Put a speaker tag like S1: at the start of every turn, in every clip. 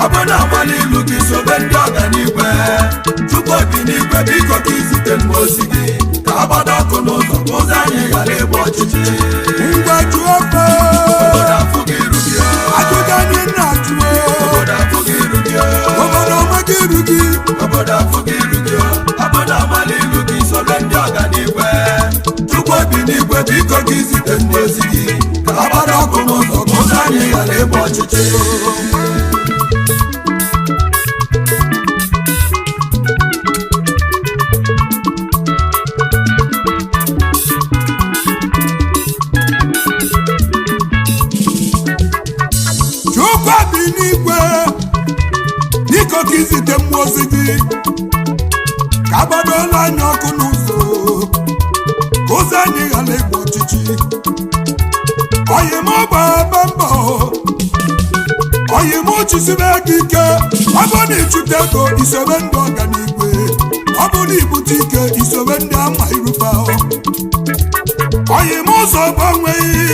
S1: Obodo amali ilu gị sobe ndị ọganigwe Chukwu obi n'igwe biko ka izite mmozi gị ka agbada ọkụ n'ụzọ ka ụzọ anyị ghara ịgba ọchịchị
S2: ngwa jụọ ọkụ
S1: obodo afụ gị iru gị
S2: ajụjụ anyị na-ajụ
S1: obodo afụ gị iru gị
S2: obodo ọma gị iru gị
S1: obodo afụ gị iru gị obodo amali ilu gị sobe ndị ọganigwe Chukwu obi n'igwe biko ka izite mmozi gị ka agbada ọkụ n'ụzọ ka ụzọ anyị ghara ịgba ọchịchị
S2: biko ka izite mmụọ ozi gị ka agbadola anyị ọkụ n'ụzọ ka ụzọ anyị ghara ịgba ọchịchị oyi m gbaba mbọ oyi m chisibe gị ike ọ bụ na ịchụta ego isobe ndị ọganigwe ọ bụ na ibute ike isobe ndị ama irufe oyi m ụzọ gbanweghị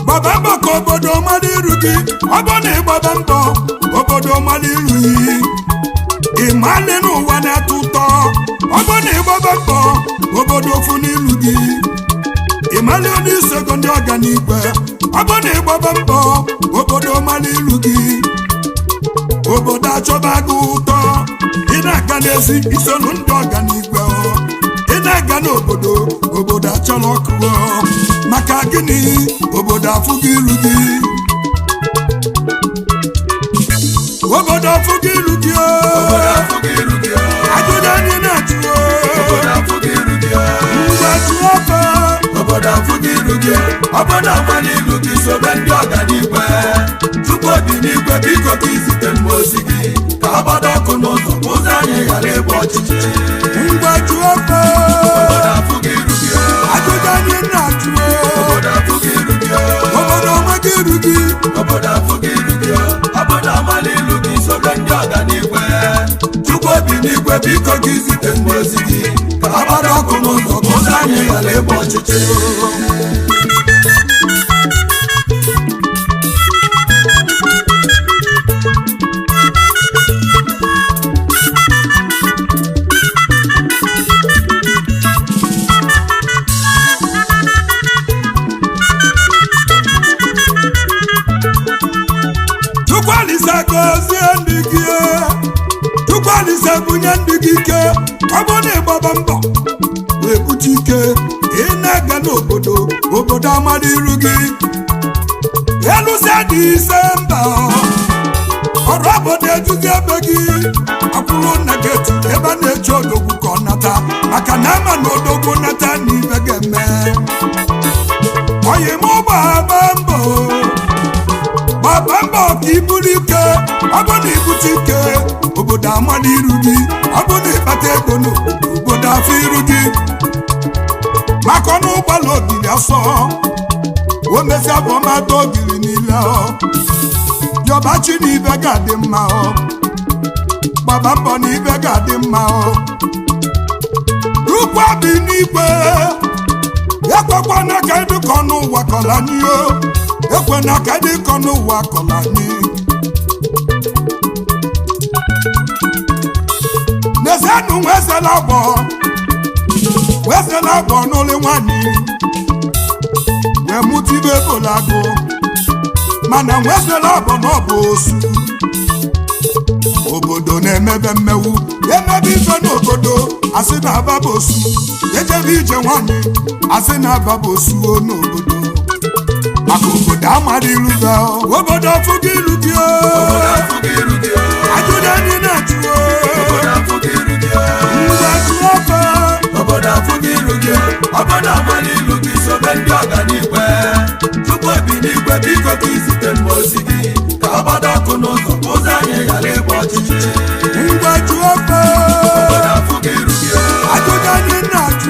S2: gbaba mbọ ka obodo mara iru gị ọ bụ na ịgbaba mbọ obodo mara iru gị ịmalị n'ụwa na-atọ ụtọ ọ bụ na ịgbaba mbọ obodo ofu n'ilu gị ịmalị onye isego ndị ọganigwe ọ bụ na ịgbaba mbọ obodo mara iru gị obodo achọba gị ụtọ ị na-aga n'ezi isolu ndị ọganigwe ị na-aga n'obodo obodo achọrọ ọkụ maka gịnị obodo afụ gị iru gị obodo afụ gị iru gị ajụjụ anyị na-ajụ ngwa jụọ ọkụ
S1: obodo afụ gị iru gị obodo amali ilu gị sobe ndị ọganigwe Chukwu obi n'igwe biko ka izite mmozi gị ka agbada ọkụ n'ụzọ ka ụzọ anyị ghara ịgba ọchịchị
S2: ngwa jụọ ọkụ
S1: obodo afụ gị iru gị
S2: ajụjụ anyị na-ajụ
S1: obodo afụ gị iru gị
S2: obodo ọma gị iru gị
S1: obodo afụ gị iru gị obodo amali ilu gị sobe ndị ọganigwe Chukwu obi n'igwe biko ka izite mmozi gị ka agbada ọkụ n'ụzọ ka ụzọ anyị ghara ịgba ọchịchị
S2: Chukwualise bunye ndị gị ike ọ bụ na ịgbaba mbọ wee bute ike ị na-aga n'obodo obodo amara iru gị eluzie Disemba ọrụ obodo ejuzi ebe gị akwụrụ nageti ebe a na-eji odogwu ka ọ nata maka na ama na odogwu nata na ibe ga-eme oyi m gbaba mbọ ka iburu ike ọ bụ na ibute ike obodo amala iru gị ọ bụ na ịkpata ego n'obodo obodo afọ iru gị maka ọnụ ụgbọala ogiri asọ o mesịa bụ ọmata ogiri niile yọbachi na ibe ga-adị mma gbaba mbọ na ibe ga-adị mma Chukwu obi n'igwe ekwekwa na ka ịdị ka ọnụ ụwa kọla anyị ekwe na ka ịdị ka ọnụ ụwa kọla anyị n'ezienụ nwezela agbọ n'ụlọ nwanyị wee mụtibe ebolago mana nwezela agbọ n'ọbụ osu obodo na-emebe mmewu emebe ife n'obodo asị na ababa osu ejebe ije nwanyị asị na ababa osu n'obodo maka obodo amara iru gị obodo afụ gị iru gị ajụjụ anyị na-ajụ ngwa jụọ ọkụ
S1: obodo afụ gị iru gị obodo amali ilu gị sobe ndị ọganigwe Chukwu obi n'igwe biko ka izite mmozi gị ka agbada ọkụ n'ụzọ ka ụzọ anyị ghara ịgba ọchịchị
S2: ngwa jụọ ọkụ
S1: obodo afụ gị iru gị
S2: ajụjụ anyị na-ajụ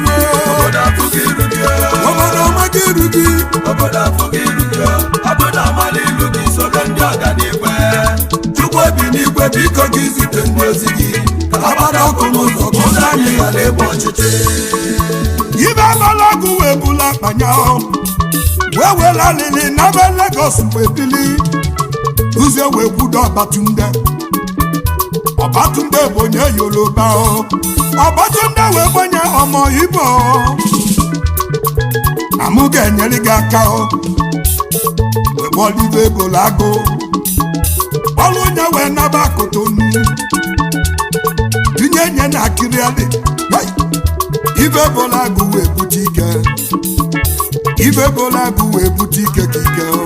S1: obodo afụ gị iru gị
S2: obodo ọma gị iru gị
S1: obodo afụ gị iru gị obodo amali ilu gị sobe ndị ọganigwe Chukwu obi n'igwe biko ka izite mmozi gị ka agbada ọkụ n'ụzọ ka ụzọ anyị ghara ịgba ọchịchị
S2: ibe agbala ọgwụ wee bula akpanya wee were alili n'ebe Lagos wee bili luzie wee kwudo Ọbatunde. Ọbatunde bụ onye Yoruba o. Ọbatunde wee gbanye ọmọ Igbo. Na mụ ga-enyere gị aka o. Wee gbọlibe Bolago. Ọlụ onye wee naba Kotonu. Tinye nye na Akịrịalị. Ibe Bolago wee bute ike. Ibe Bolago wee bute ike ka ike o.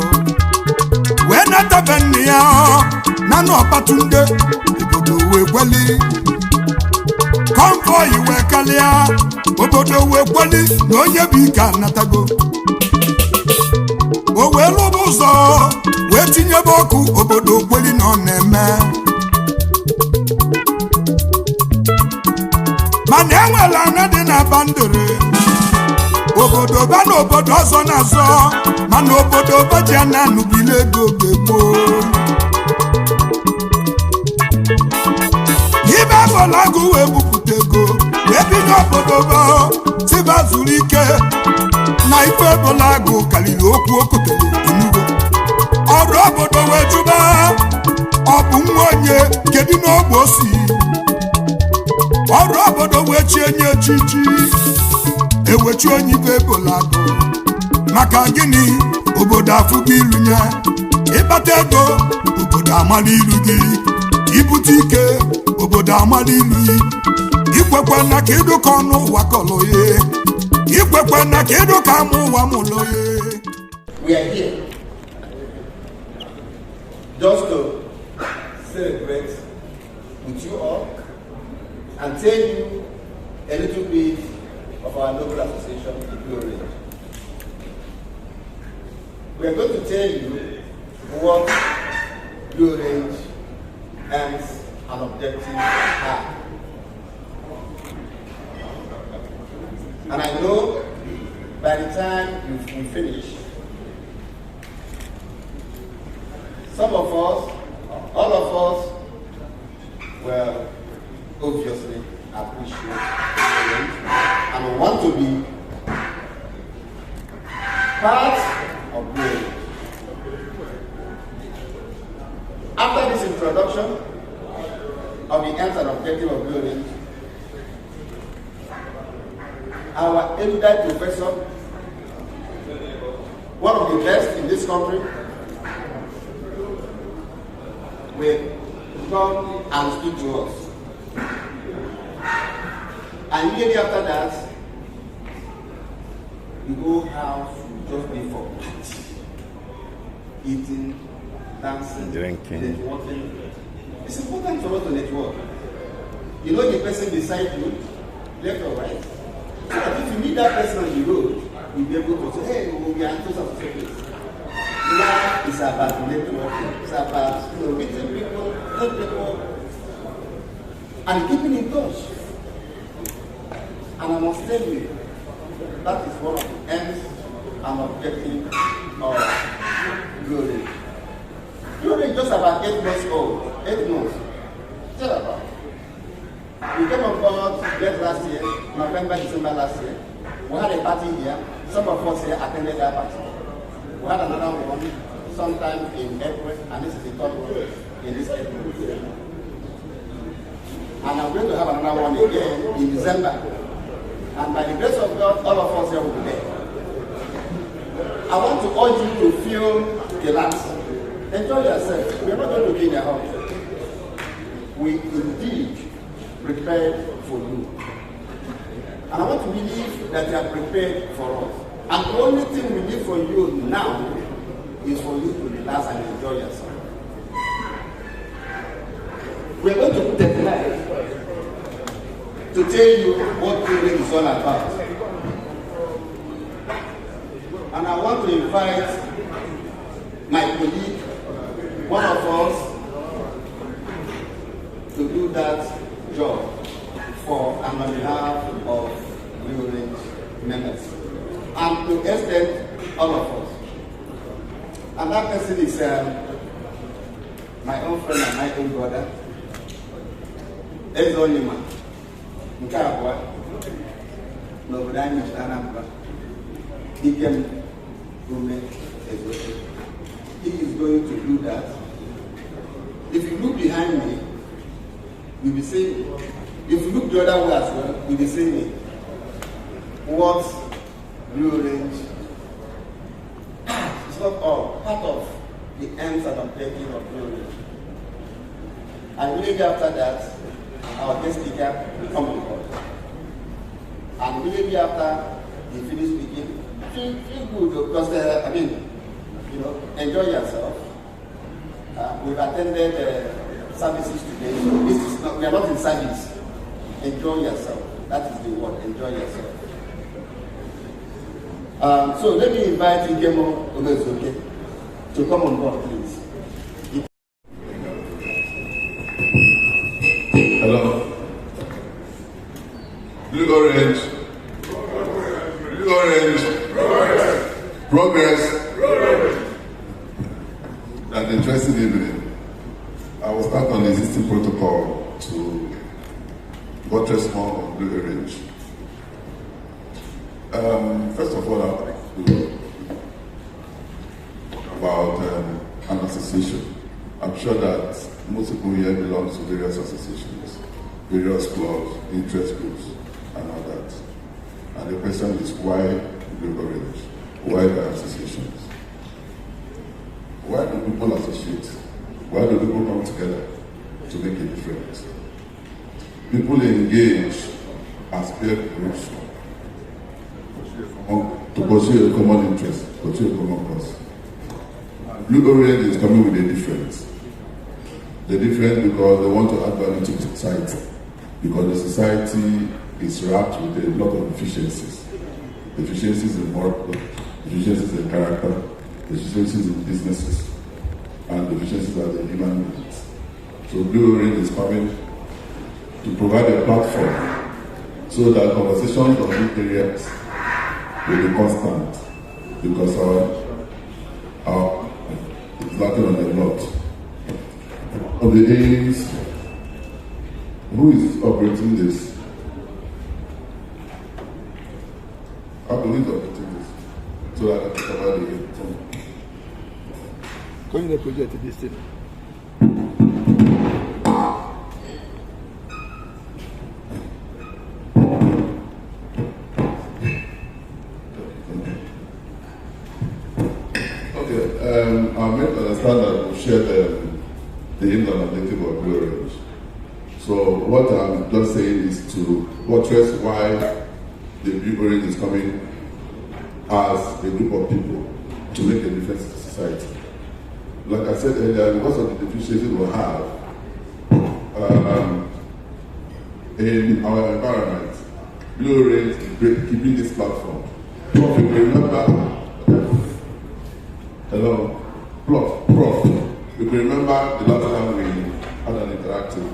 S2: Wee natabe nne ya o. Na Ọbatunde. Obodo wee kweli. Konvoyi wee kalịa. Obodo wee kweli na onye bụ ike anatago. O wee lụba ụzọ wee tinyebe ọkụ obodo kweli na ọ na-eme. Mana enwere ana dị na Bandere. Obodo ba na obodo ọzọ na-azọ. Mana obodo ba ji ana anụbile ego gboo. Ibe Bolago wee bupụta ego wee bido obodo ba tiba zuru ike. Na ife Bolago kaliri okwu okotere enugo. Ọrụ obodo wee jụba ọ bụ nwa onye kedu n'ogbe o si. Ọrụ obodo wee chie nye echichi. Ewechi onye ife Bolago. Maka gịnị obodo afụgo ilu nye. Ịkpata ego obodo amala ilu gị. Ibute ike obodo amala ilu gị. Ikwekwe na ka ịdụka ọnụ ụwa kọlọ ya. Ikwekwe na ka ịdụka amụ ụwa mụlọ ya.
S3: We are here just to celebrate with you all and tell you a little bit of our noble association, the Blue Range. We are going to tell you what Blue Range aims and objectives are. And I know by the time we finish, some of us, all of us, will obviously appreciate it and we want to be part of Blue Range. After this introduction of the aims and objectives of Blue Range, our erudite professor, one of the best in this country, will come and speak to us. And immediately after that, the whole house will just be for party, eating, dancing,
S4: drinking,
S3: networking. It's important for us to network. You know the person beside you, left or right. So that if you meet that person on the road, you'll be able to say, hey, we are close to the place. Life is about networking. It's about meeting people, help people, and keeping in touch. And I must tell you, that is one of the aims and objectives of Blue Range. Blue Range is just about 8 months old. 8 months. Tell about. We came on board late last year, November, December last year. We had a party here. Some of us here attended that party. We had another one sometime in April, and this is the third one in this April. And I'm going to have another one again in December. And by the grace of God, all of us here will be there. I want to urge you to feel relaxed. Enjoy yourself. We are not going to be in your house. We indeed prepared for you. And I want to believe that you are prepared for us. And the only thing we need for you now is for you to relax and enjoy yourself. We are going to put a slide to tell you what Blue Range is all about. And I want to invite my colleague, one of us, to do that job for and on behalf of Blue Range members. And to extend all of us. And that person is my own friend and my own brother, Ezonyima Nkabwa, Nobodani Shanamba, Dikem Rume Ezote. He is going to do that If you look behind me, you'll be seeing me. If you look the other way as well, you'll be seeing me. What Blue Orange? It's not all. Part of the ends and objectives of Blue Orange. And immediately after that, our guest speaker will come on board. And immediately after he finished speaking, feel good because enjoy yourself. We've attended services today, so this is not, we are not in service. Enjoy yourself. That is the word. Enjoy yourself. So let me invite Ikemo Ogezoke to come on board, please.
S4: Hello. Blue Orange. Blue Orange. Progress. An interesting evening. I will start on the existing protocol to buttress more on Blue Orange. First of all, I'd like to talk about an association. I'm sure that most people here belong to various associations, various clubs, interest groups, and all that. And the question is, why Blue Orange? Why the associations? Why do people associate? Why do people come together to make a difference? People engage as peer groups to pursue a common interest, pursue a common cause. Blue Orange is coming with a difference. The difference because they want to add value to society. Because the society is wrapped with a lot of deficiencies. Deficiencies in moral, deficiencies in character, deficiencies in businesses, and deficiencies as a human being. So Blue Orange is coming to provide a platform so that conversations on these areas will be constant, because it's lacking on a lot of the aims. Who is operating this? Who is operating this? So that I can cover the
S2: Going to project this thing.
S4: I'll make understand that we share the aims and objective of Blue Orange. So what I'm just saying is to buttress why the Blue Orange is coming as a group of people to make a difference in society. Like I said earlier, because of the deficiencies we have in our environment, Blue Orange is keeping this platform. Prof, you remember? Hello, Prof. You can remember the last time we had an interactive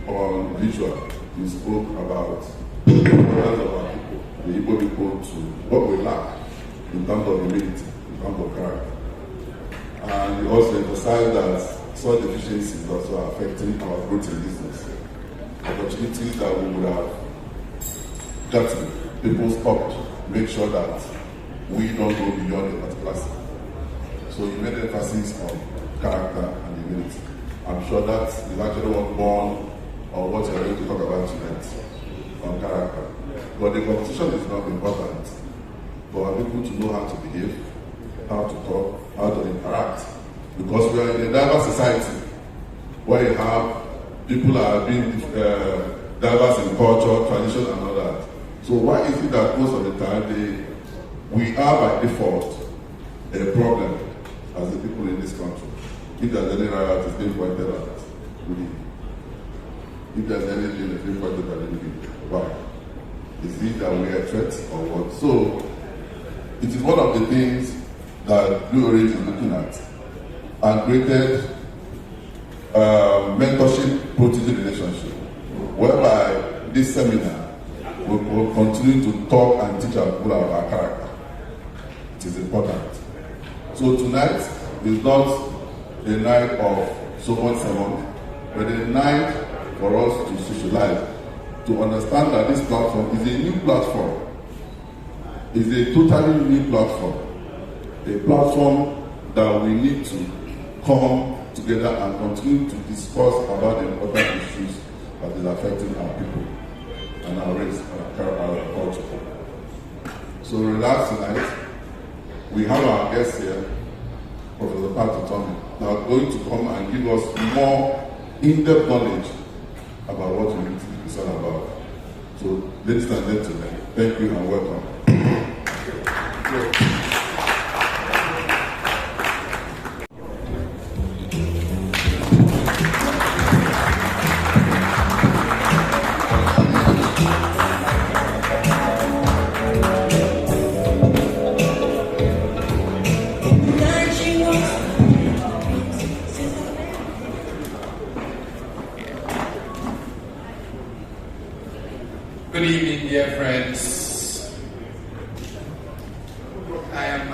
S4: on visual. We spoke about the importance of our people, the Igbo people, to what we lack in terms of humility, in terms of character. And we also emphasized that such deficiencies also are affecting our growth in business. Opportunities that we would have gotten, people stopped, make sure that we don't go beyond a particular scale. So you made emphasis on character and humility. I'm sure that is actually what born or what you're going to talk about tonight on character. But the competition is not important. For people to know how to behave, how to talk, how to interact. Because we are in a diverse society where you have people are being diverse in culture, tradition, and all that. So why is it that most of the time we are by default a problem as the people in this country? If there's any riot is being pointed at, if there's anything that's being pointed at, why? Is it that we are a threat or what? So it is one of the things that Blue Orange is looking at, and created mentorship protege relationship, whereby this seminar will continue to talk and teach our people about our character. It is important. So tonight is not a night of so-called ceremony, but a night for us to socialize, to understand that this platform is a new platform. It's a totally new platform. A platform that we need to come together and continue to discuss about the important issues that is affecting our people and our race and our culture. So relax tonight. We have our guest here, Prof Patrick Okedinachi, that are going to come and give us more in-depth knowledge about what unity is all about. So, ladies and gentlemen, thank you and welcome.
S5: Good evening, dear friends. I am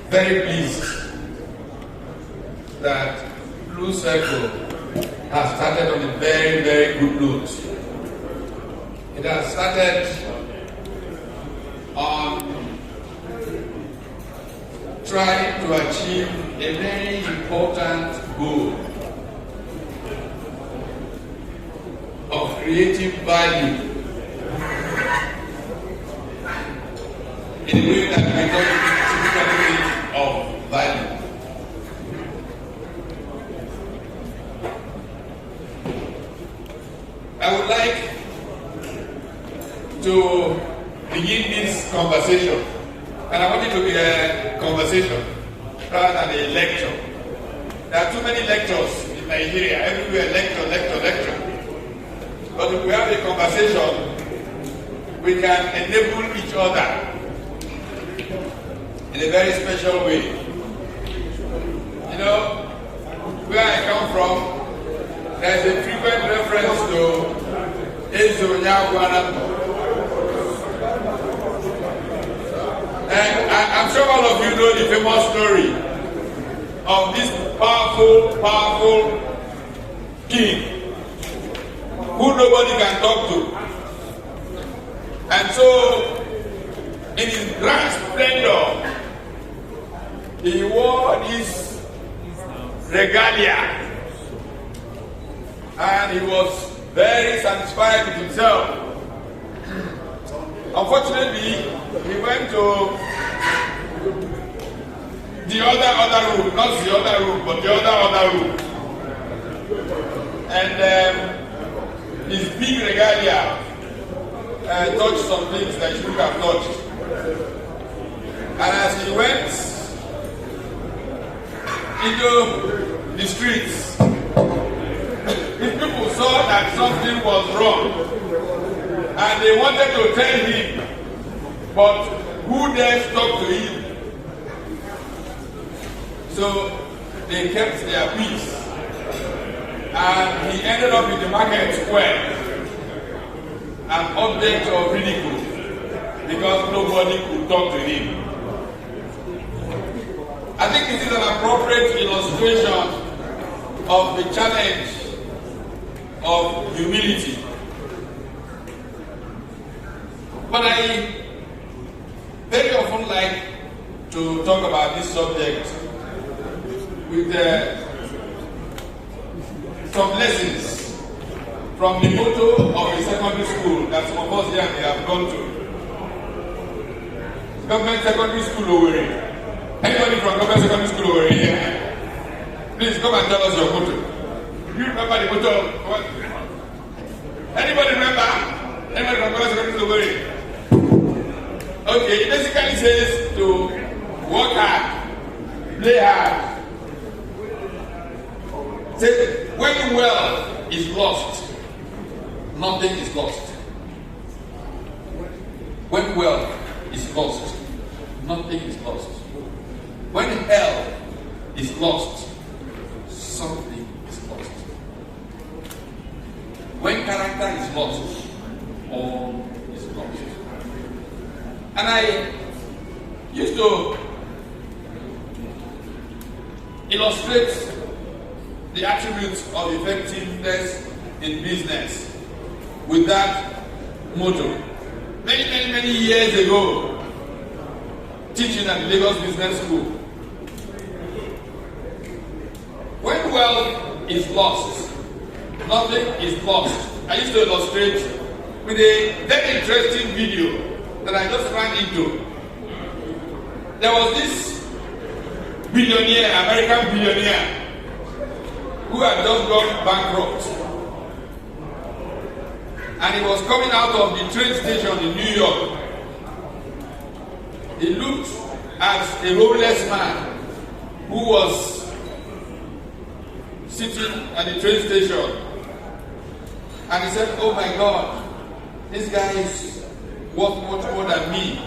S5: very pleased that Blue Circle has started on a very, very good note. It has started on trying to achieve a very important goal of creating value in a way that we don't typically think of value. I would like to begin this conversation, and I want it to be a conversation rather than a lecture. There are too many lectures in Nigeria, everywhere lecture. But if we have a conversation, we can enable each other in a very special way. You know, where I come from, there is a frequent reference to Ezo Nyagwana. And I'm sure all of you know the famous story of this powerful king who nobody can talk to. And so, in his grand splendor, he wore this regalia, and he was very satisfied with himself. Unfortunately, he went to the other room, not the other room, but the other room. And his big regalia touched some things that he shouldn't have touched. And as he went into the streets, his people saw that something was wrong. And they wanted to tell him, but who dares talk to him? So they kept their peace. And he ended up in the market square, an object of ridicule, because nobody could talk to him. I think this is an appropriate illustration of the challenge of humility. But I very often like to talk about this subject with some lessons from the motto of a secondary school that some of us here may have gone to. Government Secondary School Owerri. Anybody from Government Secondary School Owerri here? Please come and tell us your motto. You remember the motto? Anybody remember? Anybody from Government Secondary School Owerri? Okay, it basically says to work hard, play hard. Say, when wealth is lost, nothing is lost. When wealth is lost, nothing is lost. When health is lost, something is lost. When character is lost, all is lost. And I used to illustrate the attributes of effectiveness in business with that motto. Many years ago, teaching at the Lagos Business School, wealth is lost, nothing is lost. I used to illustrate with a very interesting video that I just ran into. There was this billionaire, American billionaire, who had just gone bankrupt. And he was coming out of the train station in New York. He looked at a homeless man who was sitting at the train station. And he said, "Oh my God, this guy is worth much more than me.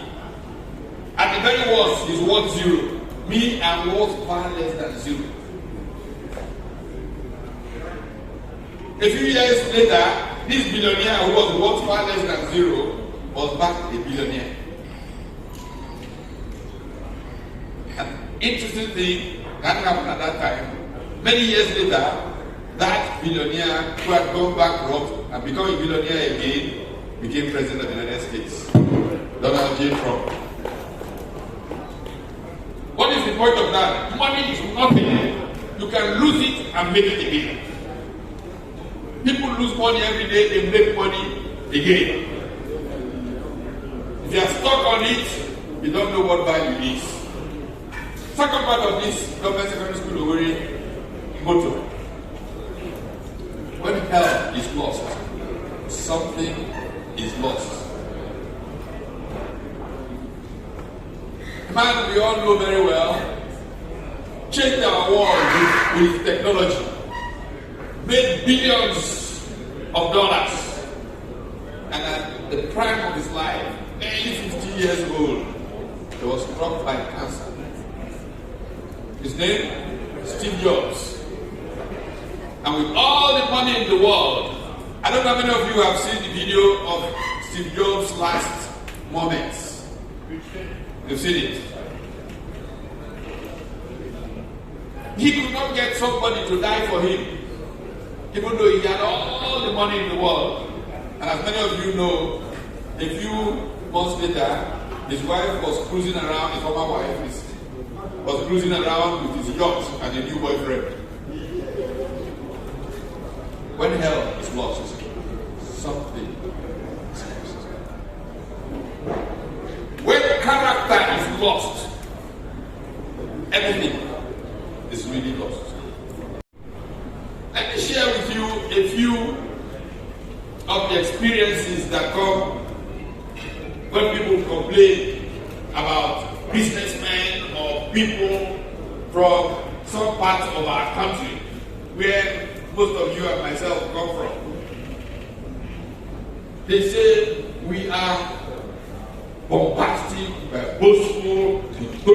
S5: At the very worst, he's worth zero. Me, I'm worth far less than zero." A few years later, this billionaire who was worth far less than zero was back a billionaire. An interesting thing that happened at that time. Many years later, that billionaire who had gone bankrupt and become a billionaire again became president of the United States, Donald J. Trump. What is the point of that? Money is nothing. You can lose it and make it again. People lose money every day, they make money again. If you are stuck on it, you don't know what value is. Second part of this government secondary school Owerri motto: when health is lost, something is lost. A man we all know very well changed our world with technology, made billions of dollars, and at the prime of his life, barely 50 years old, he was struck by cancer. His name, Steve Jobs. And with all the money in the world, I don't know how many of you have seen the video of Steve Jobs' last moments. You've seen it. He could not get somebody to die for him, even though he had all the money in the world. And as many of you know, a few months later, his wife was cruising around, his former wife was cruising around with his yacht and a new boyfriend. When health is lost, something is lost. When character is lost, everything is really lost. Let me share with you a few of the experiences that come when people complain about businessmen or people from some parts of our country where most of you and myself come from. They say we are bombastic, boastful,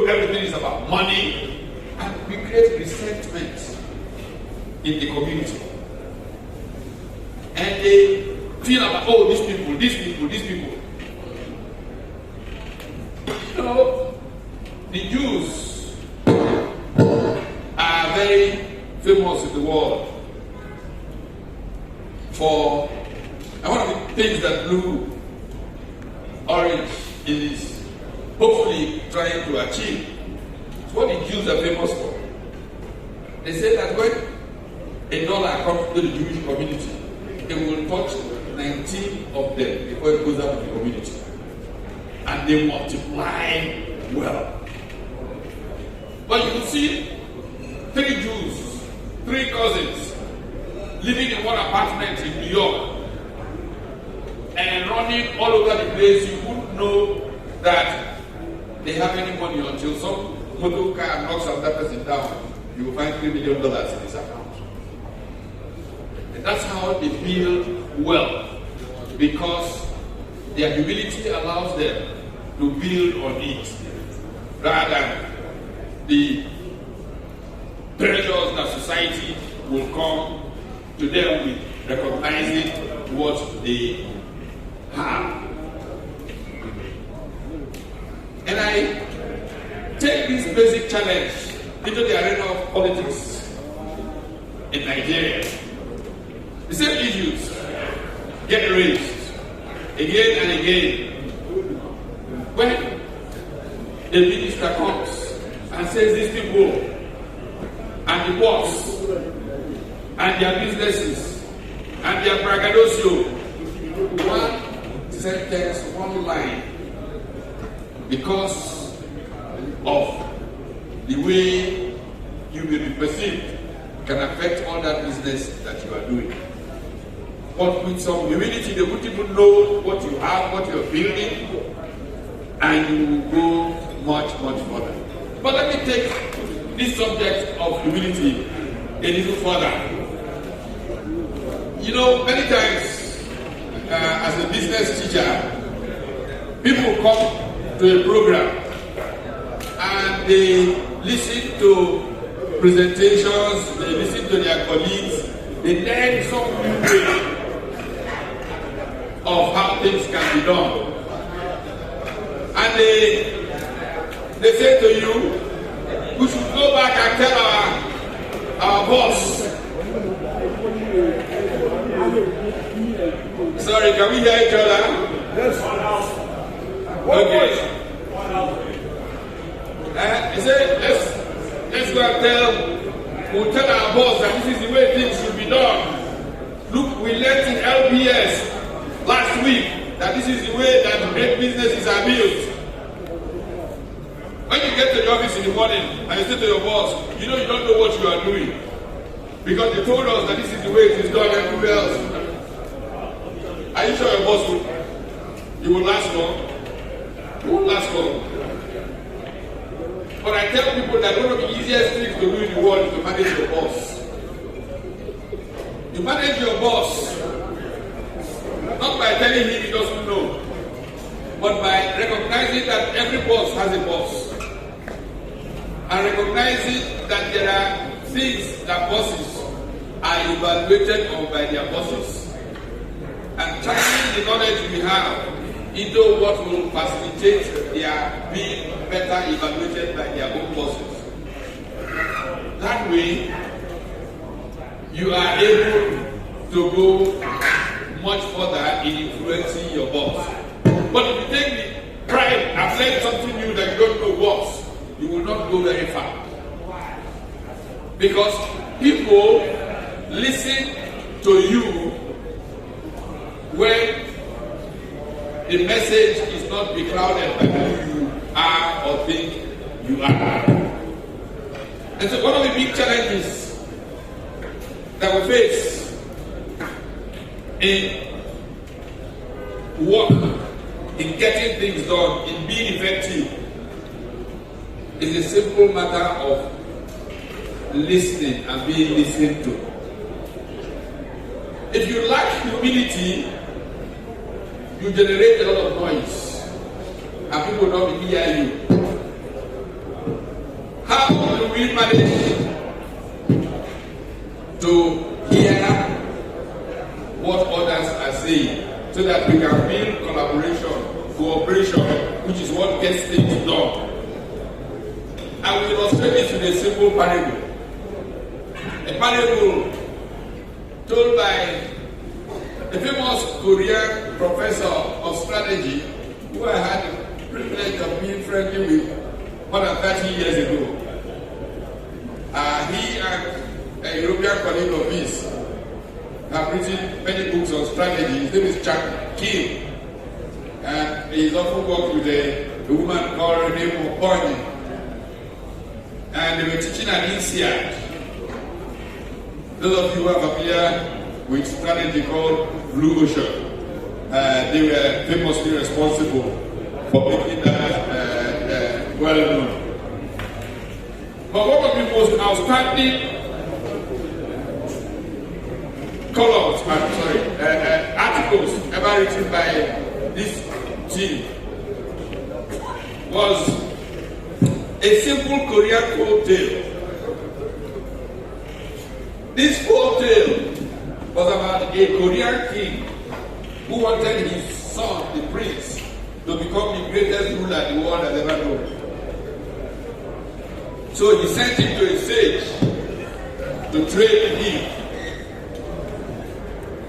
S5: everything is about money, and we create resentment in the community. And they feel about, oh, these people. You know, the Jews are very famous in the world for, and one of the things that Blue Orange is hopefully trying to achieve, is what the Jews are famous for. They say that when a dollar comes to the Jewish community, it will touch 19 of them before it goes out to the community. And they multiply well. But you can see 3 Jews, 3 cousins, living in one apartment in New York and running all over the place. You wouldn't know that they have any money until some motor car knocks that person down. You will find $3 million in his account. And that's how they build wealth, because their humility allows them to build on it rather than the pressures that society will come to them with recognizing what they have. And I take this basic challenge into the arena of politics in Nigeria. The same issues get raised again and again when a minister comes and says these people and the boss and their businesses and their braggadocio. One sentence, one line, because of the way you will be perceived can affect all that business that you are doing. But with some humility, they won't even know what you have, what you're building, and you will go much, much further. But let me take this subject of humility a little further. You know, many times, as a business teacher, people come to a program and they listen to presentations, they listen to their colleagues, they learn some new way of how things can be done. And they say to you, we should go back and tell our boss. Sorry, can we hear each other?
S2: Yes.
S5: Okay. He said, let's go and we'll tell our boss that this is the way things should be done. Look, we learned in LBS last week that this is the way that great businesses are built. When you get to the office in the morning and you say to your boss, you know you don't know what you are doing. Because they told us that this is the way it is done everywhere else. Are you sure your boss you will last long? You won't last long. But I tell people that one of the easiest things to do in the world is to manage your boss. You manage your boss not by telling him he doesn't know, but by recognizing that every boss has a boss. And recognizing that there are things that bosses are evaluated on by their bosses. And channeling the knowledge we have into what will facilitate their being better evaluated by their own bosses. That way, you are able to go much further in influencing your boss. But if you take the pride and learn something new that you don't know what, you will not go very far. Because people listen to you when the message is not beclouded by who you are or think you are. And so one of the big challenges that we face in work, in getting things done, in being effective, is a simple matter of listening and being listened to. If you lack humility, you generate a lot of noise and people don't hear you. How do we manage to hear what others are saying so that we can build collaboration, cooperation, which is what gets things done? I will illustrate this with a simple parable. A parable told by a famous Korean professor of strategy who I had the privilege of being friendly with more than 30 years ago. He and a European colleague of his have written many books on strategy. His name is Jack Kim. And he's often worked with a woman called Nemo Pony. And they were teaching an INSEAD. Those of you who are familiar with strategy called Blue Ocean, they were famously responsible for making that well known. But one of the most outstanding articles ever written by this team was a simple Korean folk tale. This folk tale was about a Korean king who wanted his son, the prince, to become the greatest ruler the world has ever known. So he sent him to a sage to train him.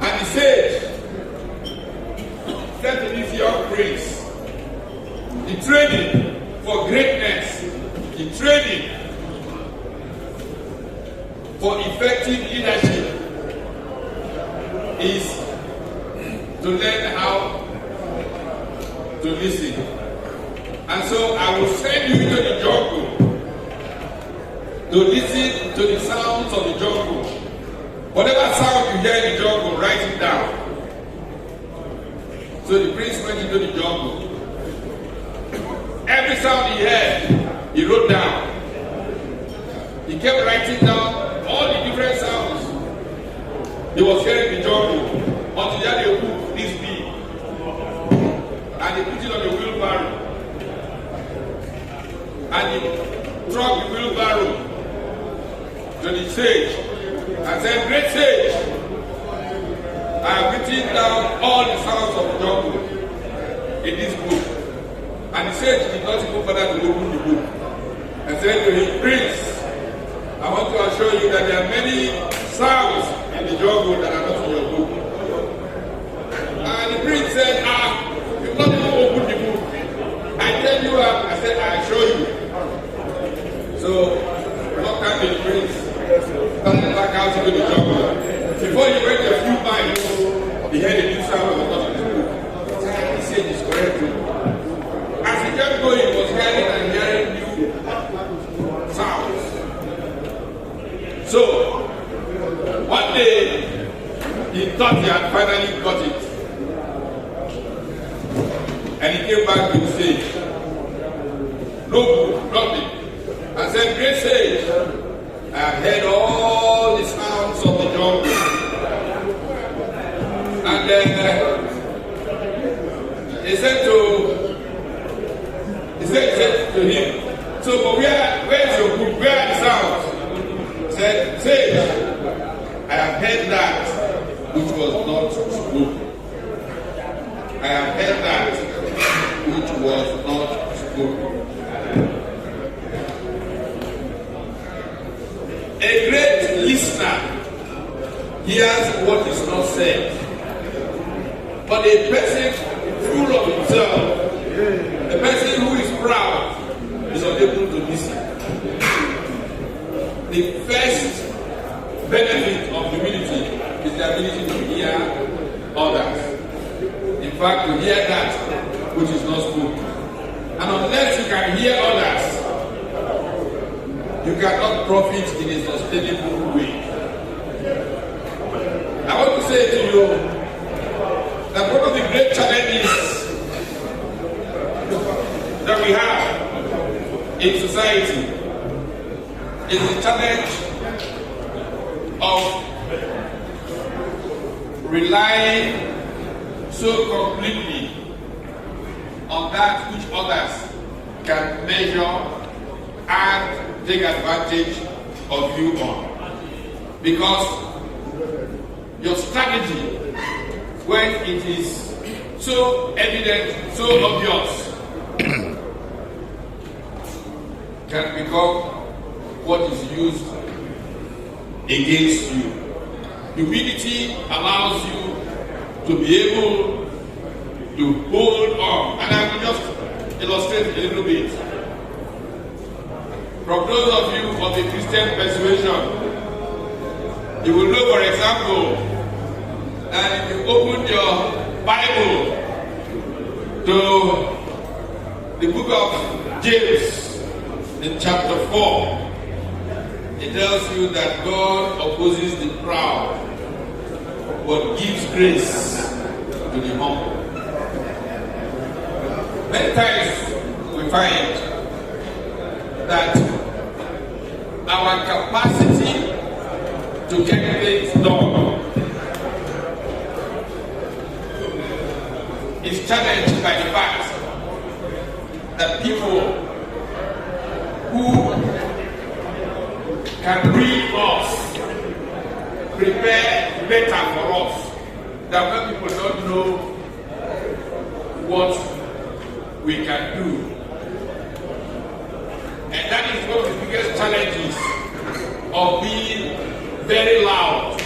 S5: And the sage said to this young prince, the training for greatness, the training for effective leadership is to learn how to listen. And so I will send you into the jungle to listen to the sounds of the jungle. Whatever sound you hear in the jungle, write it down. So the prince went into the jungle. Every sound he heard, he wrote down. He kept writing down all the different sounds he was hearing in the jungle until he had a book this big. And he put it on the wheelbarrow. And he trucked the wheelbarrow to the sage and said, "Great sage, I have written down all the sounds of the jungle in this book." And the sage did not even bother to open the book and said to him, "Prince, I want to assure you that there are many sounds in the jungle that are not in your book." And the prince said, "You've not even opened the book. I tell you, I said, I assure you." So, not time the prince started back out into the jungle. Before he went a few miles, he heard a new sound that was not in his book. He said, "This sage is correct." As he kept going, he was hearing and hearing new sounds. So, one day, he thought he had finally got it. And he came back to the sage. No book, nothing. And said, "Great sage, I have heard all the sounds of the jungle." And then he said to him, "So, but where's your book? Where are the sounds?" He said, "Sage, I have heard that which was not spoken. I have heard that which was not spoken." A great listener hears what is not said, but a person full of himself, a person who is proud, is unable to listen. The first benefit of humility is the ability to hear others. In fact, to hear that which is not spoken. And unless you can hear others, you cannot profit in a sustainable way. I want to say to you that one of the great challenges that we have in society is the challenge of relying so completely on that which others can measure and take advantage of you on. Because your strategy, when it is so evident, so obvious, can become what is used against you. Humility allows you to be able to hold on. And I will just illustrate a little bit. From those of you of the Christian persuasion, you will know, for example, that if you open your Bible to the book of James in chapter 4, it tells you that God opposes the proud, but gives grace to the humble. Many times we find that our capacity to get things done is challenged by the fact that people who can read us prepare better for us than when people don't know what we can do. And that is one of the biggest challenges of being very loud.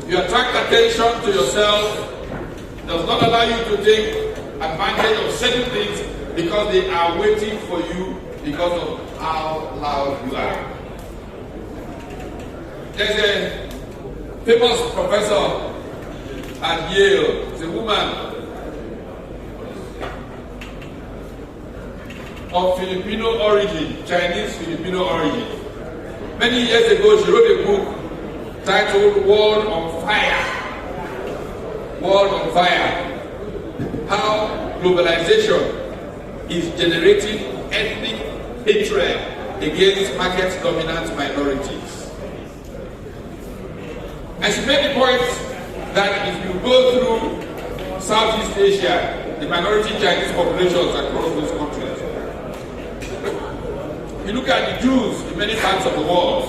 S5: You attract attention to yourself, does not allow you to take advantage of certain things because they are waiting for you because of how loud you are. There's a famous professor at Yale. It's a woman of Filipino origin, Chinese Filipino origin. Many years ago, she wrote a book titled World on Fire. World on Fire. How globalization is generating ethnic hatred against market-dominant minorities. And she made the point that if you go through Southeast Asia, the minority Chinese populations across those countries, you look at the Jews in many parts of the world,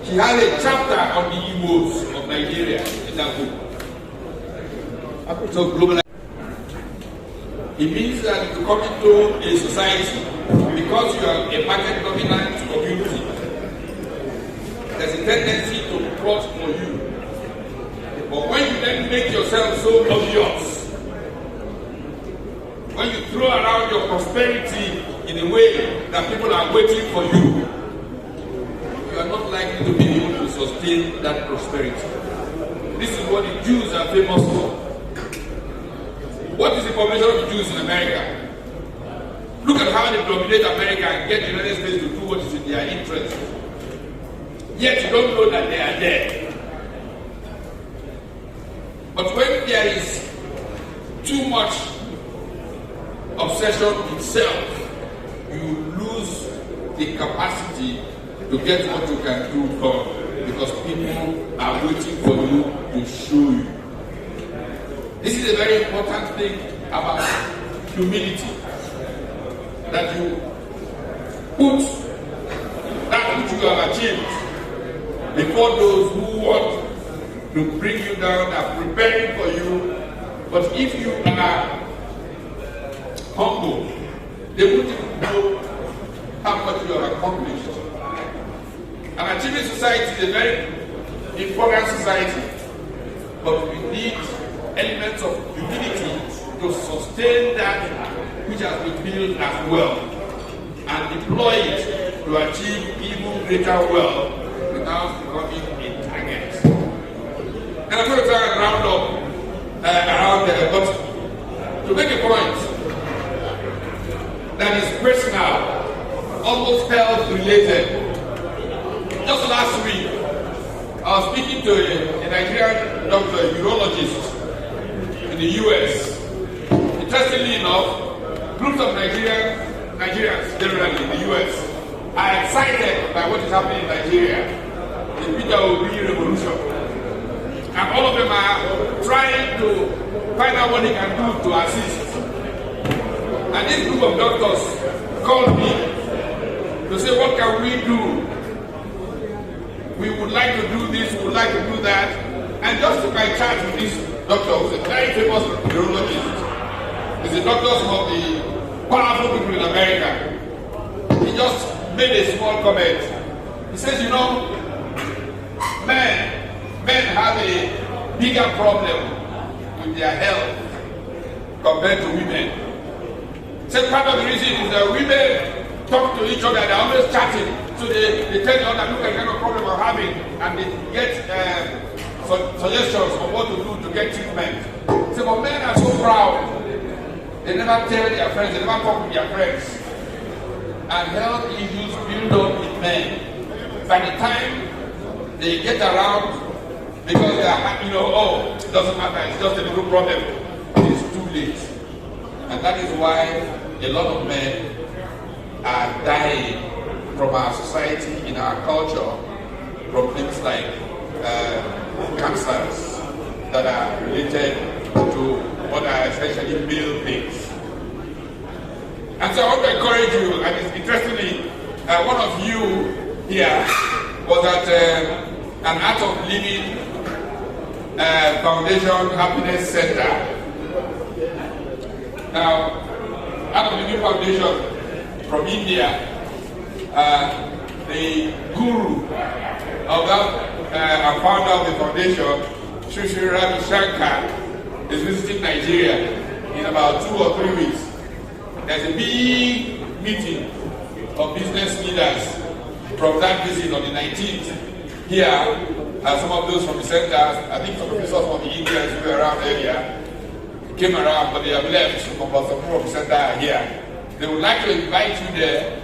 S5: she has a chapter on the Igbos of Nigeria in that book. So globalization. It means that you come into a society because you are a market-dominant community. There's a tendency to plot for you. But when you then make yourself so obvious, when you throw around your prosperity in a way that people are waiting for you, you are not likely to be able to sustain that prosperity. This is what the Jews are famous for. What is the population of the Jews in America? Look at how they dominate America and get the United States to do what is in their interest. Yet you don't know that they are there. But when there is too much obsession with self, you lose the capacity to get what you can do done because people are waiting for you to show you. This is a very important thing about humility. That you put that which you have achieved before those who want to bring you down are preparing for you. But if you are humble, they wouldn't know how much you have accomplished. An achieving society is a very important society, but we need elements of humility to sustain that which has been built as well and deploy it to achieve even greater wealth without becoming a target. And I'm going to try and round up around there, but to make a point that is personal, almost health related. Just last week, I was speaking to a Nigerian doctor, a urologist in the US. Interestingly enough, groups of Nigerians generally in the US are excited by what is happening in Nigeria, the Peter Obi revolution. And all of them are trying to find out what they can do to assist. And this group of doctors called me to say, what can we do? We would like to do this, we would like to do that. And just took my chat with this doctor, who's a very famous urologist. He's a doctor of the powerful people in America. He just made a small comment. He says, you know, men have a bigger problem with their health compared to women. He said part of the reason is that women talk to each other, they're always chatting. So they tell the other, look at the kind of problem I'm having, and they get suggestions on what to do to get treatment. So, but men are so proud. They never tell their friends, they never talk with their friends. And health issues build up in men. By the time they get around, because they are, it doesn't matter, it's just a little problem, it is too late. And that is why a lot of men are dying from our society, in our culture, from things like cancers that are related to what are essentially male things. And so I want to encourage you, and it's interestingly, one of you here was at an Art of Living Foundation Happiness Center. Now, Art of Living Foundation from India, the guru of that and founder of the foundation, Sri Ravi Shankar, is visiting Nigeria in about 2 or 3 weeks. There's a big meeting of business leaders from that visit on the 19th here some of those from the centers, I think some professors from the Indians who were around earlier came around, but they have left. Some from the center are here. They would like to invite you there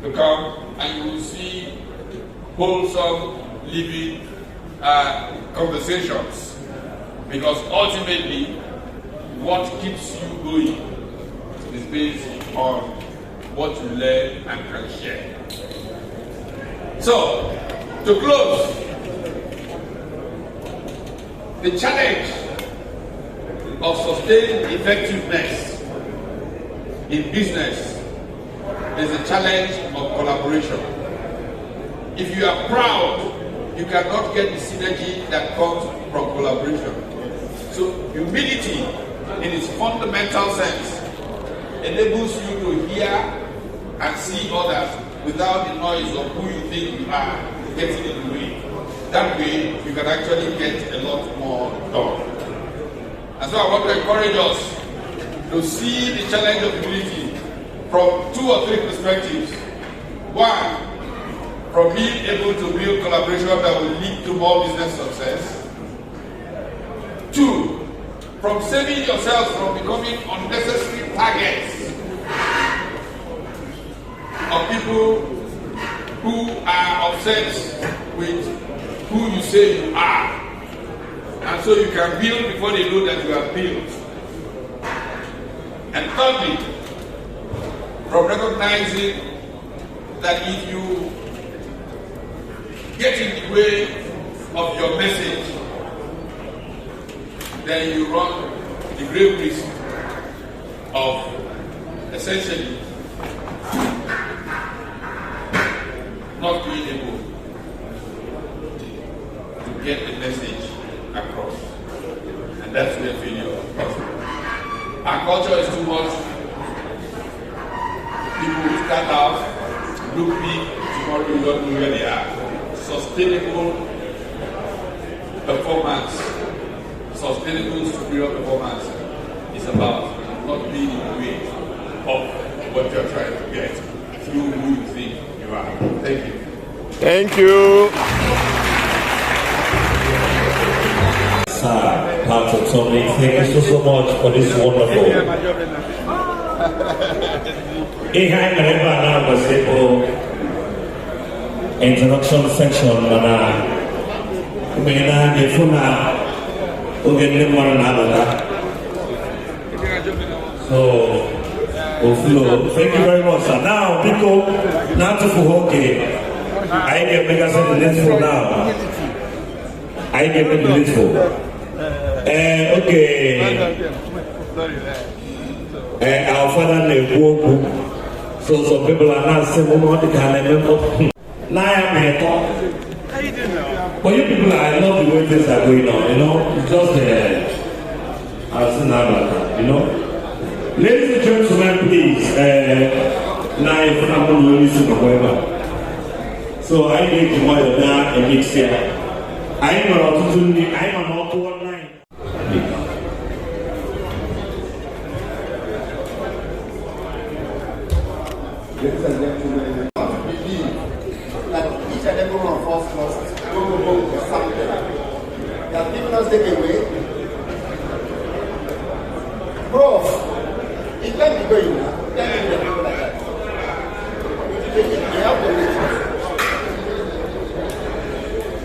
S5: to come, and you will see wholesome, living conversations. Because ultimately, what keeps you going is based on what you learn and can share. So, to close, the challenge of sustained effectiveness in business is a challenge of collaboration. If you are proud, you cannot get the synergy that comes from collaboration. So humility in its fundamental sense enables you to hear and see others without the noise of who you think you are getting in the way. That way, you can actually get a lot more done. And so I want to encourage us to see the challenge of humility from 2 or 3 perspectives. One, from being able to build collaboration that will lead to more business success. 2, from saving yourself from becoming unnecessary targets of people who are obsessed with who you say you are. And so you can build before they know that you have built. And thirdly, from recognizing that if you get in the way of your message, then you run the grave risk of essentially not being able to get the message across. And that's where failure comes. Our culture is too much. People will start out, look big, tomorrow you don't know where they are. Sustainable performance, sustainable superior performance is about not being in the way of what you're trying to get through who you think you are. Thank you.
S6: Thank you.
S7: Sir, Patrick Okedinachi, thank you so much for this wonderful. Introduction section, so, thank you very much, sir. Now, people, not to forget, I get make us the needful now. I get make the needful. Okay. Our father name. So some people are not saying what they can remember. Now I'm here talk. How you doing now? But you people, I love the way things are going on. You know, it's just I've seen that, you know. Ladies and gentlemen, please. Now if I'm going to listen to whoever. So I need to know that and mix here. I'm not to one line.
S3: Ladies and gentlemen, I want to believe that each and every one of us must go home with something. They have given us takeaway. Prof, it can't be going now. It can't be going like that. We have to listen.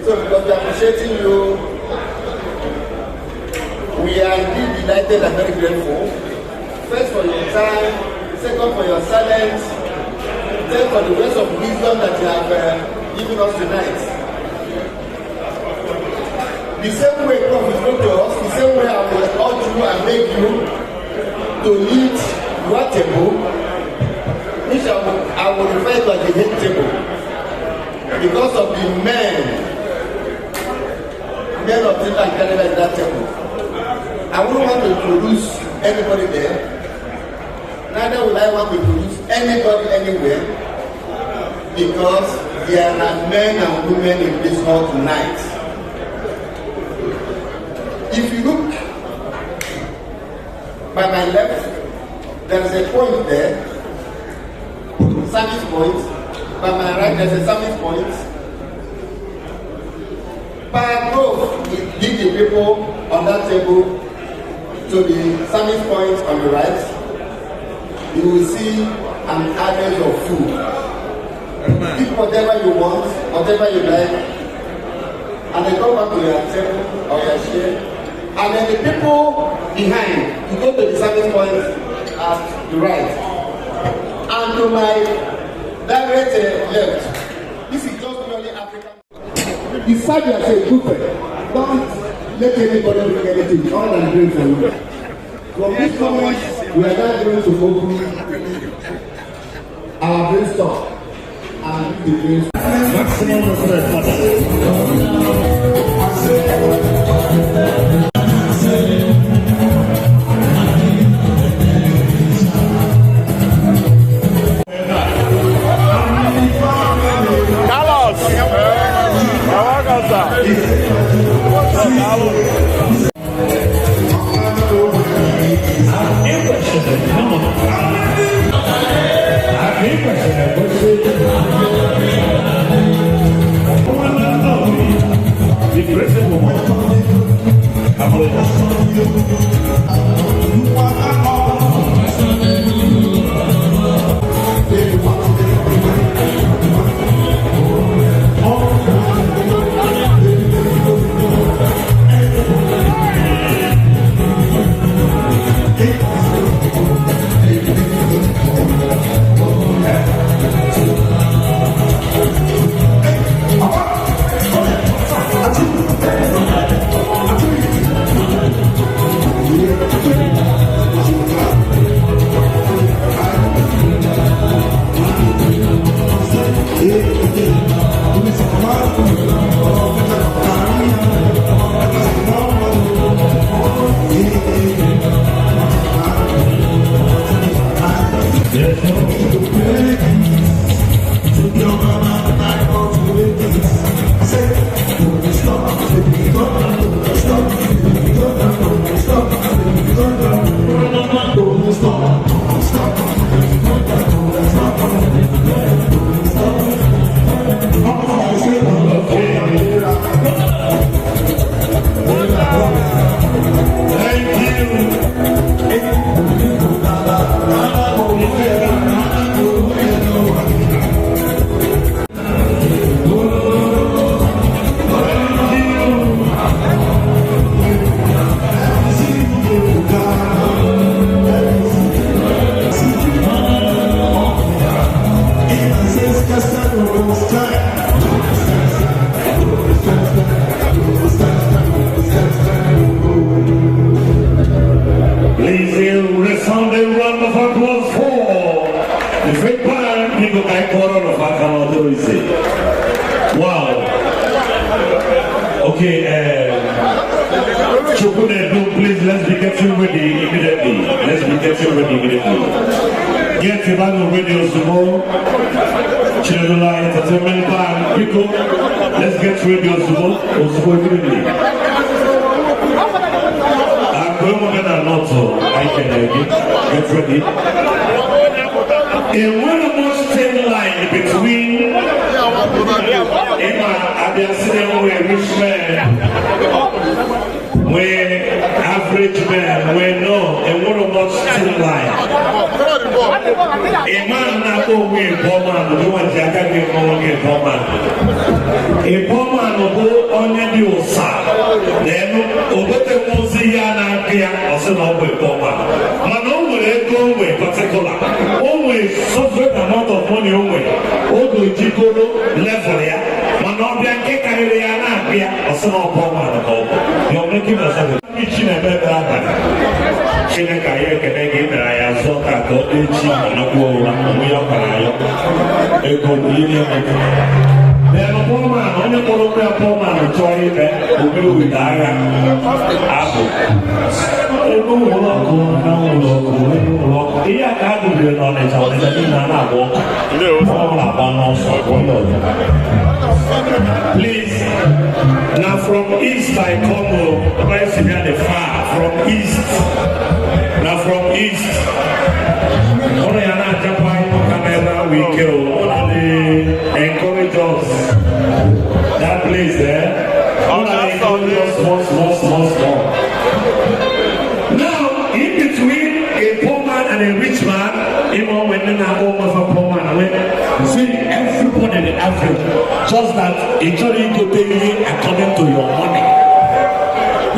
S3: So because we are appreciating you, we are indeed delighted and very grateful. First for your time, second for your silence. Thank for the words of wisdom that you have given us tonight. The same way Prof is going to us, the same way I will urge you and make you to lead your table, which I will refer to as the head table, because of the men of Tita and Canada in that table. I wouldn't want to introduce anybody there. Neither will I want to introduce anybody anywhere, because there are men and women in this hall tonight. If you look by my left, there is a point there, service point. By my right, there is a service point. Per group, lead the people on that table to the service point on the right. You will see an average of food. Pick whatever you want, whatever you like, and then go back to your table or your chair. And then the people behind, you go to the service point at the right. And to my direct left, this is just purely African. The serve as a buffet. Don't let anybody bring anything. All I'm doing for you. From this moment, we are now going to open our brainstorm and the brainstorm. Maximum respect.
S7: Please, let's be getting ready immediately. Let's be getting ready immediately. Get your band of radios tomorrow. Children Entertainment Band, people. Let's get radios tomorrow immediately. I'm going to not I can get ready. In one of those thin line between Emma Abiasine where rich men, where average men, where no, and one of those thin line. A man not go with poor man, the one that can get more than poor man. A poor man will go on the side. Then over the Mosiana, or some other poor man. Man, always go with particular. Always suffered amount of money away. Odo Jigolo level here. Manobia Kekariana, or some of poor man. You're making us a mission a better. Chinakaya can get I saw that go each on a wall and we are a convenient. Then a poor man, only Colombia poor man, joy who will with Apple. Iya kan dia knowledge on it in an hour. Please, now from east I come the far from east. Now from east. Only an Japan camera we kill. Only encourage us. That place there. now almost a poor man. You see, everybody in the Africa, just that it only go daily according to your money.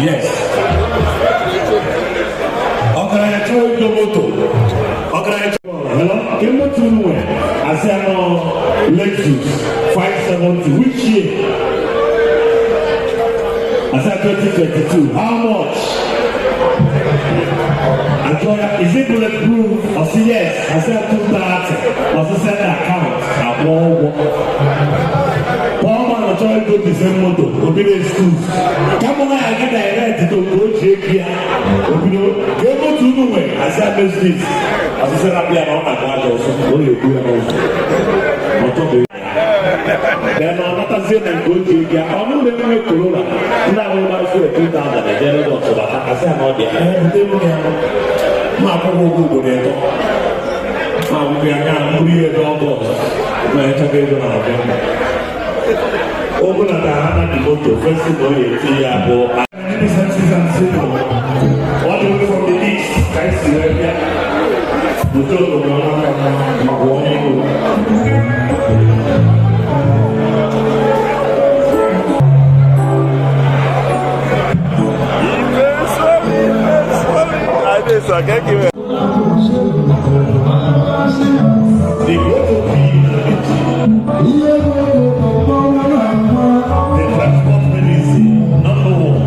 S7: Yes. Okay, I told you moto. Okay, hello. Came to nowhere. I said no. Lexus 570. Which year? I said 2022. How much? I told her, is it bulletproof? I said yes. I said 230. I said send the account. I won't. Paul man, I told you to the same motor. Obedience schools. Come on, I get direct to go check here. Go to nowhere. I said business. I said I'm here on my God also. What do you do also? Then I'm not saying I'm going to get I'm not going to Corona. Now I'm going to 2,000. I don't know what I said. I'm not there. My people go there. I'm going to be a dog. My tablet on open at the hand and go to first of all, you see about what do you from the east? I see where we are. We told
S6: I can't give it.
S7: the transport ministry, number one.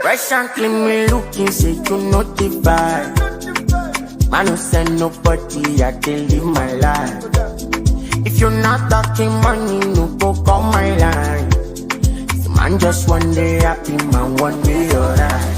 S6: Recently me looking, say you notify. Man who send nobody, I can live my life. If you're not talking money, no go call my line. So man just one day happy, man one day alright.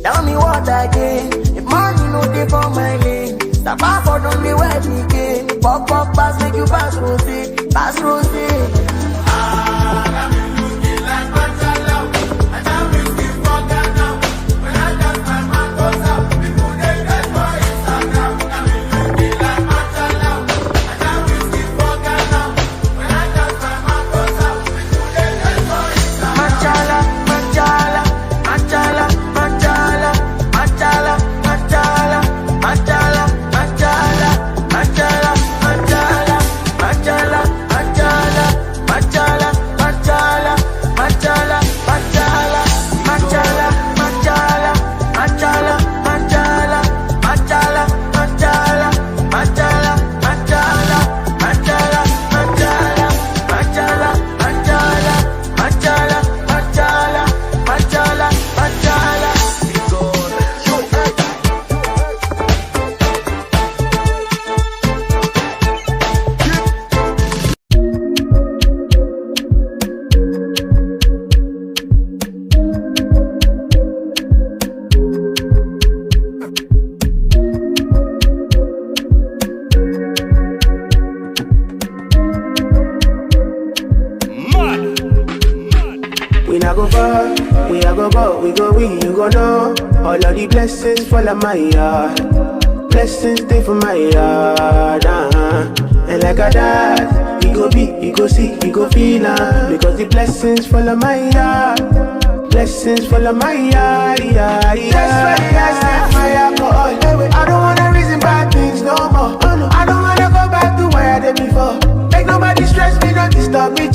S6: Tell me what I did. If money no dey for my lane, the passport don't be where me came. Pop pass, make you pass rosy, pass rosy. All of the blessings fall on my yard. Blessings stay for my yard. And like a dad, he go be, he go see, he go feel because the blessings fall on my yard. Blessings fall on my yard. That's why I sip my alcohol. I don't wanna reason bad things no more. I don't wanna go back to where I did before. Make nobody stress me, not disturb me,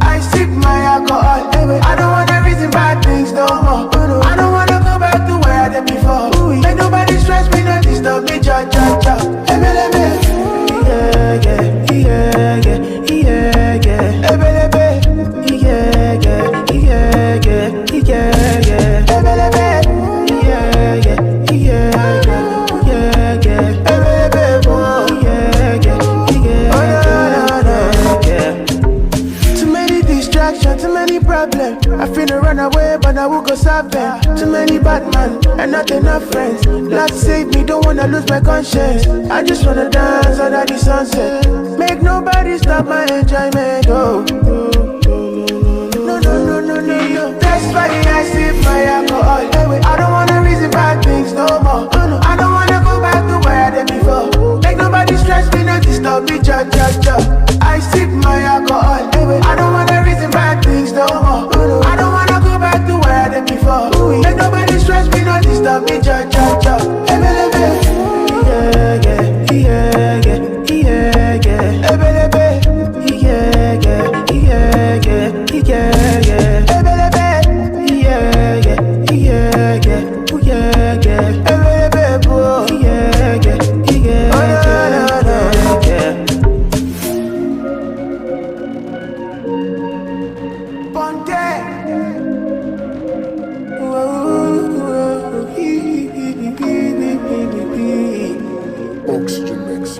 S6: I sip my alcohol. I don't wanna reason bad things no more. I don't wanna go back to where I did before. Make nobody stress me, not disturb me, yeah. Too many problems. I finna run away, but I will go solve them. Too many bad men and not enough friends. Lord save me, don't wanna lose my conscience. I just wanna dance under the sunset. Make nobody stop my enjoyment. Oh, no. That's why I sip my alcohol. I don't wanna reason bad things no more. I don't wanna go back to where I did before. Make nobody stress me, not disturb me, ja. I sip my alcohol. I don't wanna reason bad things no more. I don't wanna go back to where I did before. Make nobody stress me, not disturb me, ja.
S8: Oxygen mix.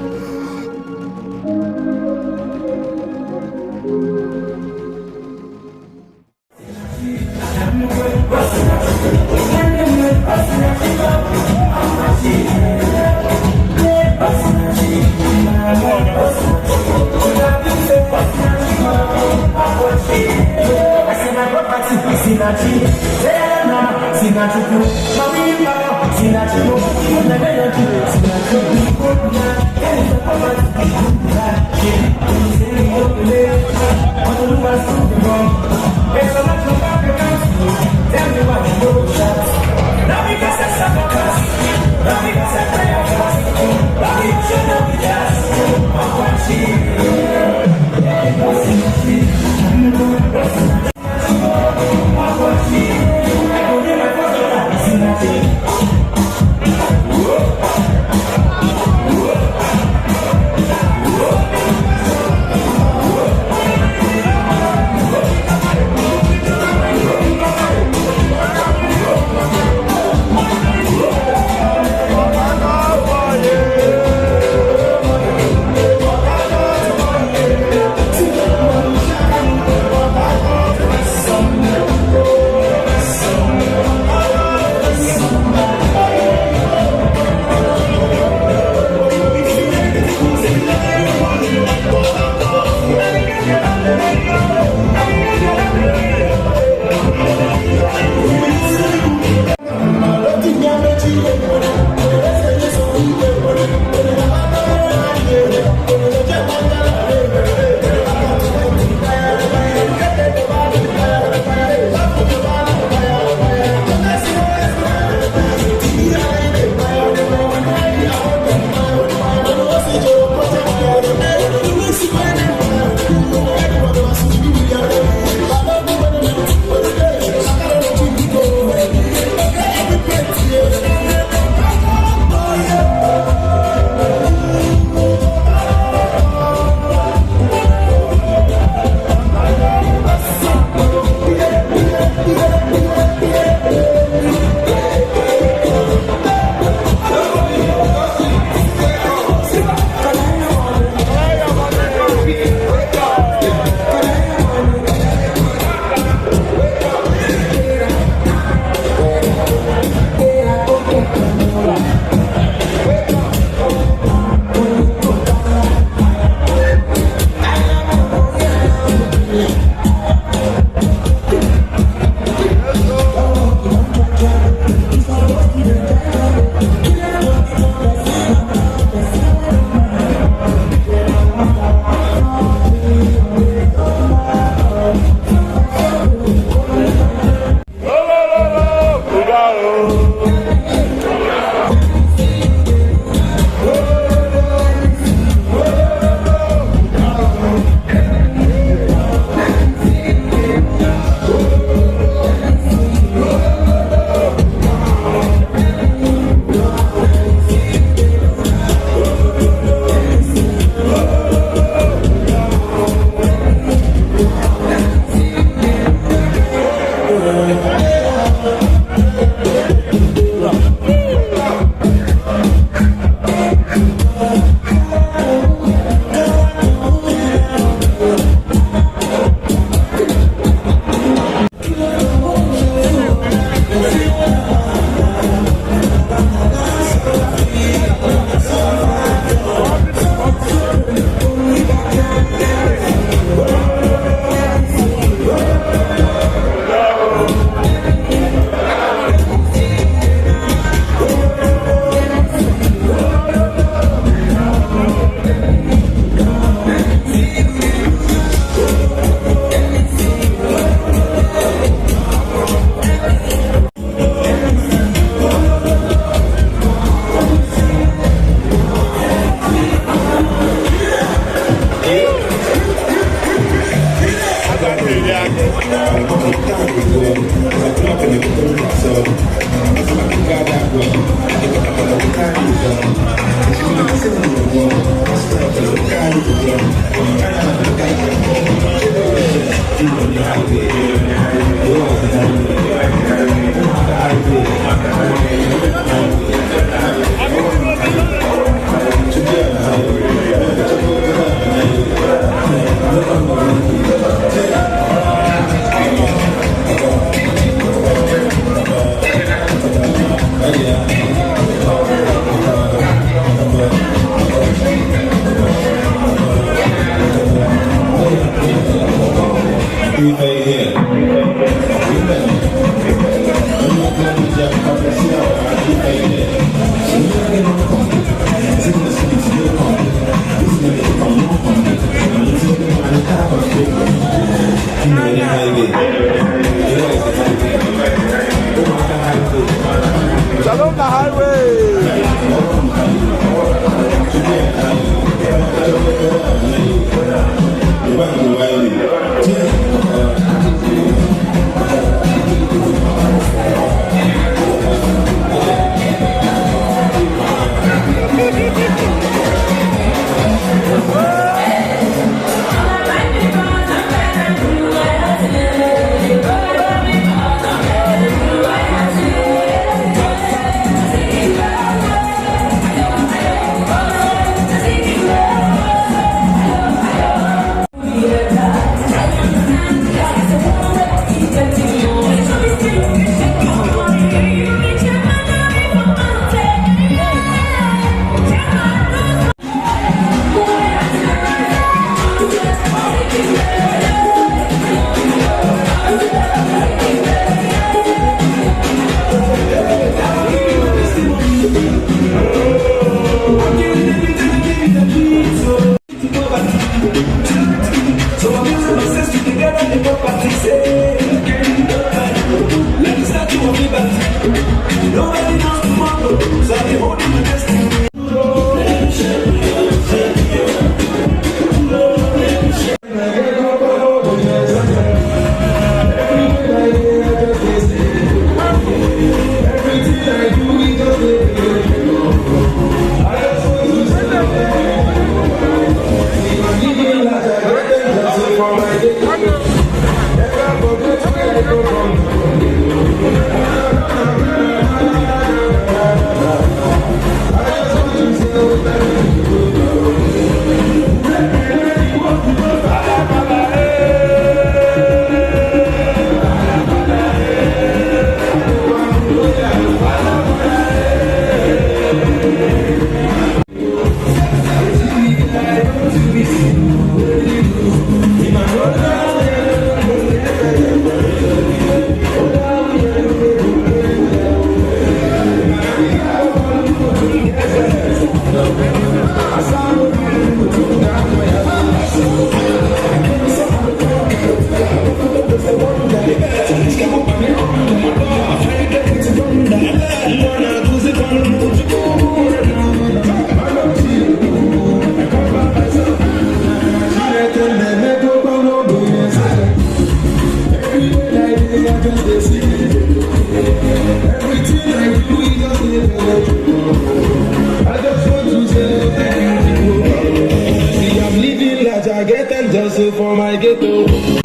S9: For my ghetto.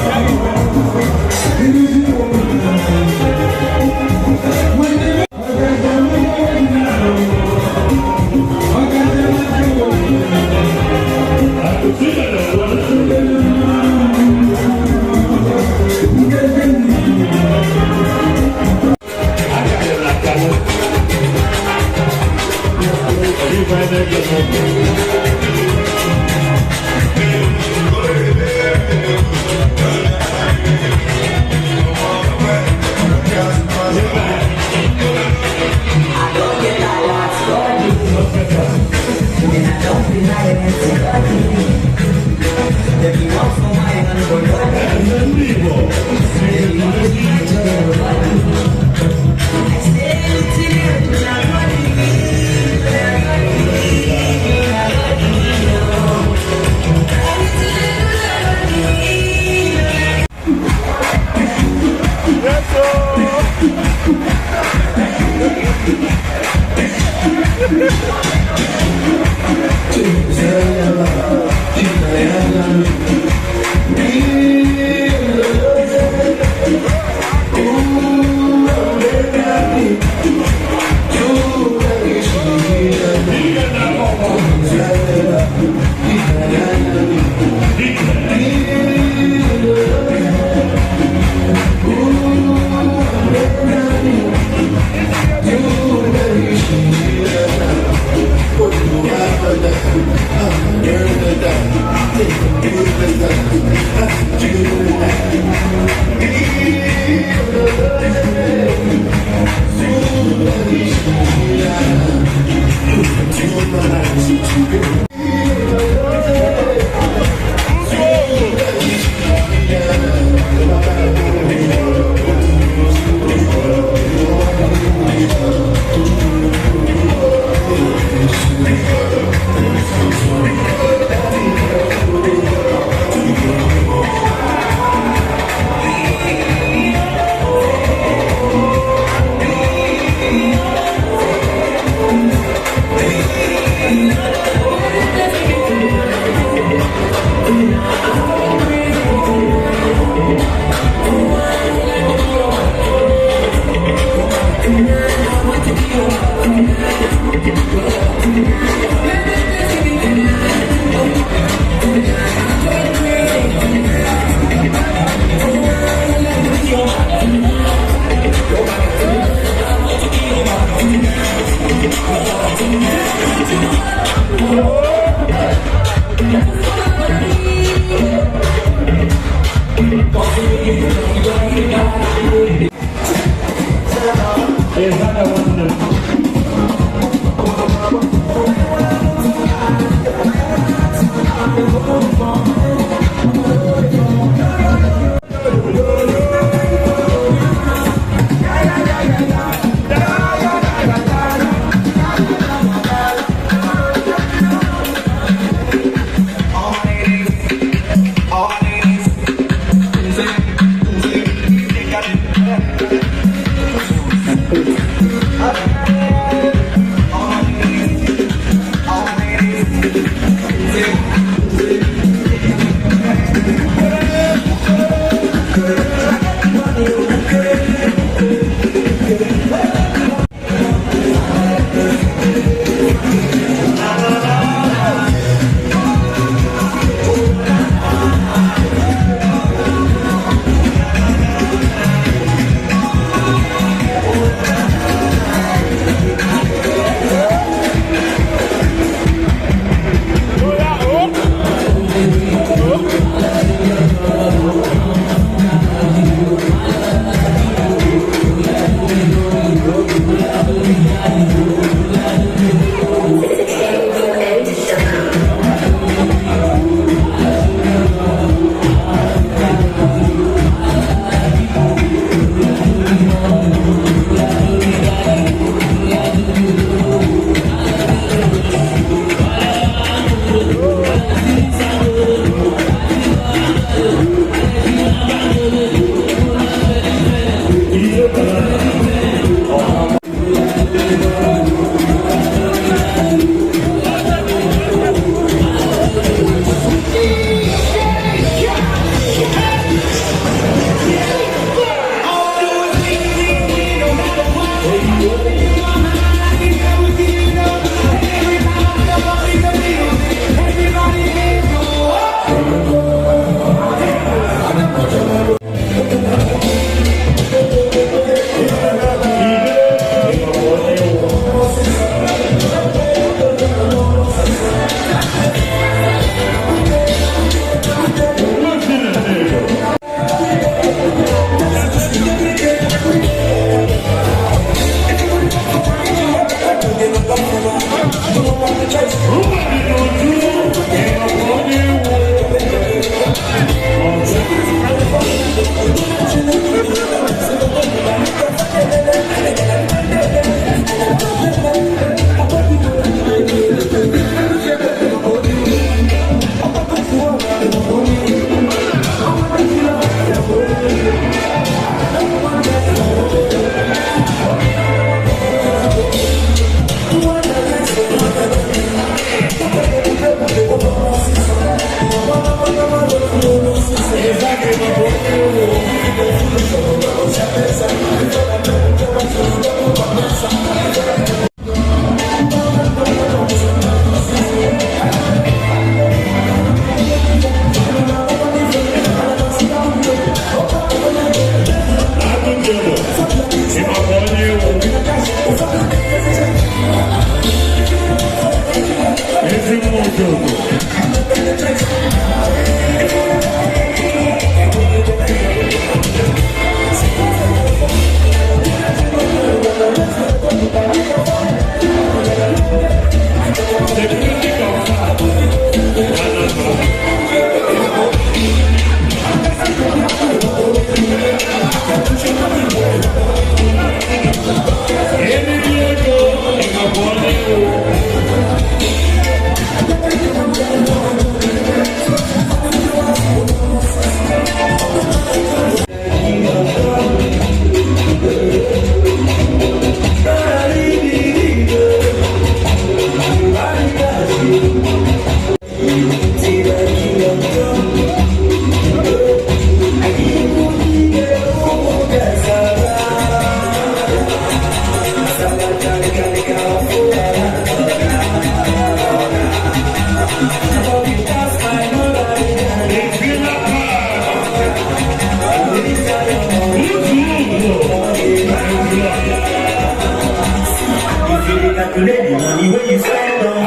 S10: Calculate the money when you spend on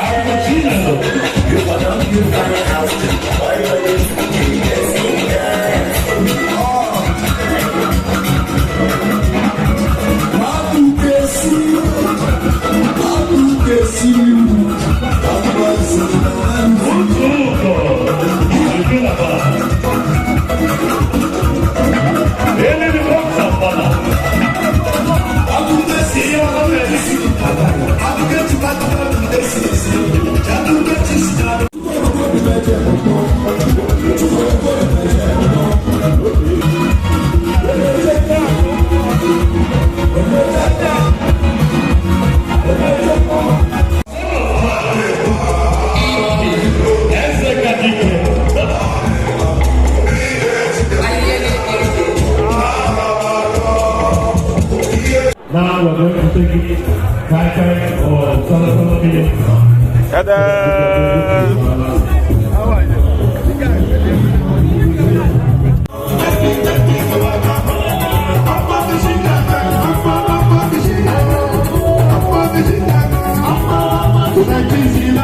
S10: you for them, you find a house. Why you
S7: Now we're going to take it Kai or something.
S11: Ta-da! How are you? I'm